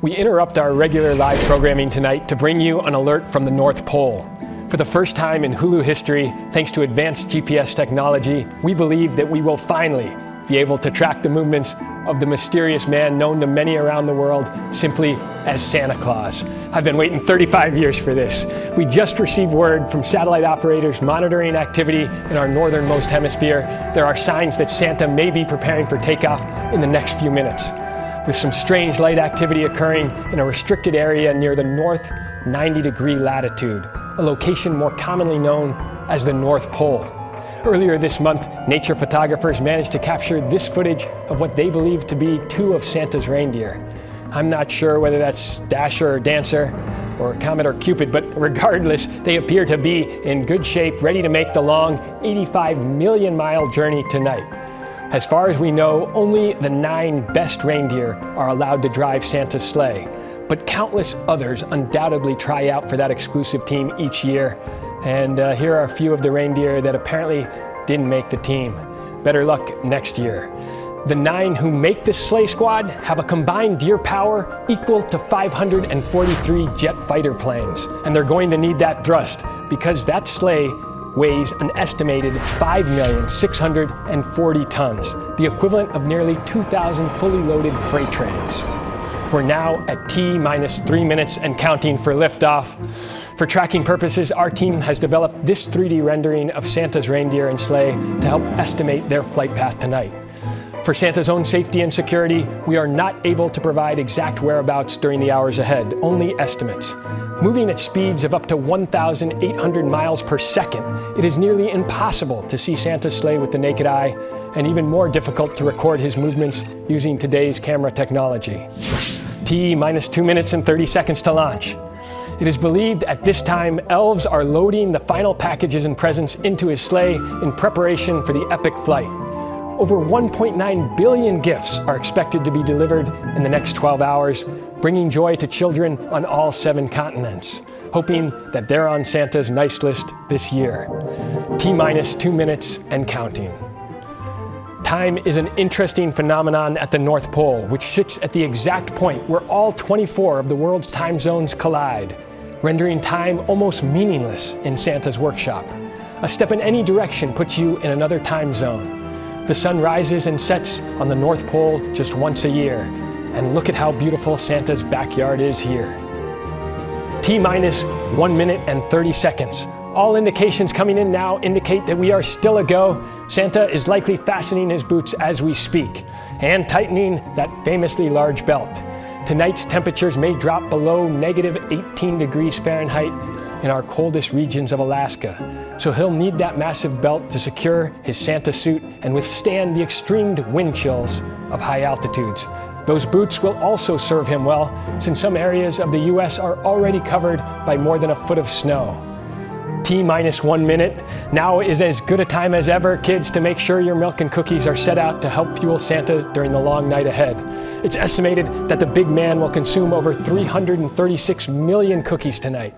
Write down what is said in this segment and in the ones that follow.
We interrupt our regular live programming tonight to bring you an alert from the North Pole. For the first time in Hulu history, thanks to advanced GPS technology, we believe that we will finally be able to track the movements of the mysterious man known to many around the world simply as Santa Claus. I've been waiting 35 years for this. We just received word from satellite operators monitoring activity in our northernmost hemisphere. There are signs that Santa may be preparing for takeoff in the next few minutes, with some strange light activity occurring in a restricted area near the north 90-degree latitude, a location more commonly known as the North Pole. Earlier this month, nature photographers managed to capture this footage of what they believe to be two of Santa's reindeer. I'm not sure whether that's Dasher or Dancer, or Comet or Cupid, but regardless, they appear to be in good shape, ready to make the long 85-million-mile journey tonight. As far as we know, only the 9 best reindeer are allowed to drive Santa's sleigh, but countless others undoubtedly try out for that exclusive team each year. And here are a few of the reindeer that apparently didn't make the team. Better luck next year. The 9 who make this sleigh squad have a combined deer power equal to 543 jet fighter planes. And they're going to need that thrust because that sleigh weighs an estimated 5,640 tons, the equivalent of nearly 2,000 fully loaded freight trains. We're now at T-3 minutes and counting for liftoff. For tracking purposes, our team has developed this 3D rendering of Santa's reindeer and sleigh to help estimate their flight path tonight. For Santa's own safety and security, we are not able to provide exact whereabouts during the hours ahead, only estimates. Moving at speeds of up to 1,800 miles per second, it is nearly impossible to see Santa's sleigh with the naked eye, and even more difficult to record his movements using today's camera technology. T-2 minutes and 30 seconds to launch. It is believed at this time elves are loading the final packages and presents into his sleigh in preparation for the epic flight. Over 1.9 billion gifts are expected to be delivered in the next 12 hours, bringing joy to children on all 7 continents, hoping that they're on Santa's nice list this year. T-2 minutes and counting. Time is an interesting phenomenon at the North Pole, which sits at the exact point where all 24 of the world's time zones collide, rendering time almost meaningless in Santa's workshop. A step in any direction puts you in another time zone. The sun rises and sets on the North Pole just once a year, and look at how beautiful Santa's backyard is here. T-1 minute and 30 seconds. All indications coming in now indicate that we are still a go. Santa is likely fastening his boots as we speak and tightening that famously large belt. Tonight's temperatures may drop below -18 degrees Fahrenheit in our coldest regions of Alaska, so he'll need that massive belt to secure his Santa suit and withstand the extreme wind chills of high altitudes. Those boots will also serve him well, since some areas of the US are already covered by more than a foot of snow. T-1 minute. Now is as good a time as ever, kids, to make sure your milk and cookies are set out to help fuel Santa during the long night ahead. It's estimated that the big man will consume over 336 million cookies tonight.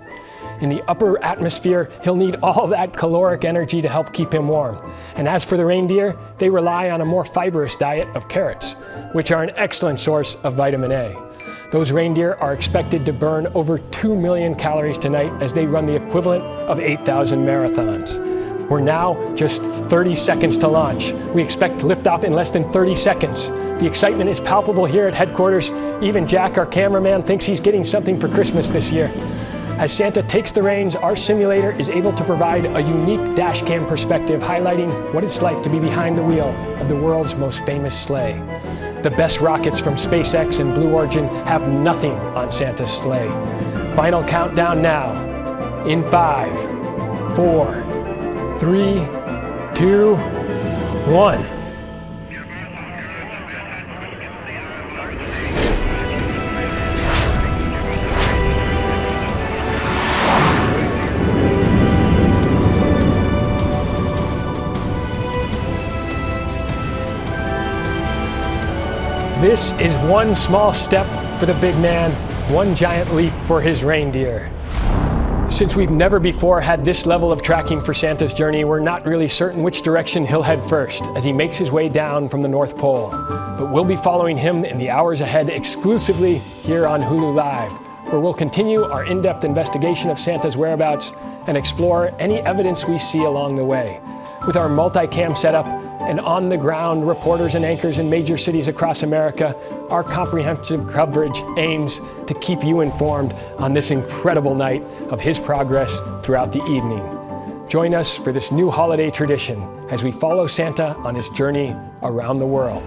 In the upper atmosphere, he'll need all that caloric energy to help keep him warm. And as for the reindeer, they rely on a more fibrous diet of carrots, which are an excellent source of vitamin A. Those reindeer are expected to burn over 2 million calories tonight as they run the equivalent of 8,000 marathons. We're now just 30 seconds to launch. We expect liftoff in less than 30 seconds. The excitement is palpable here at headquarters. Even Jack, our cameraman, thinks he's getting something for Christmas this year. As Santa takes the reins, our simulator is able to provide a unique dashcam perspective highlighting what it's like to be behind the wheel of the world's most famous sleigh. The best rockets from SpaceX and Blue Origin have nothing on Santa's sleigh. Final countdown now. In 5, 4, 3, 2, 1. This is one small step for the big man, one giant leap for his reindeer. Since we've never before had this level of tracking for Santa's journey, we're not really certain which direction he'll head first as he makes his way down from the North Pole. But we'll be following him in the hours ahead exclusively here on Hulu Live, where we'll continue our in-depth investigation of Santa's whereabouts and explore any evidence we see along the way. With our multicam setup and on-the-ground reporters and anchors in major cities across America, our comprehensive coverage aims to keep you informed on this incredible night of his progress throughout the evening. Join us for this new holiday tradition as we follow Santa on his journey around the world.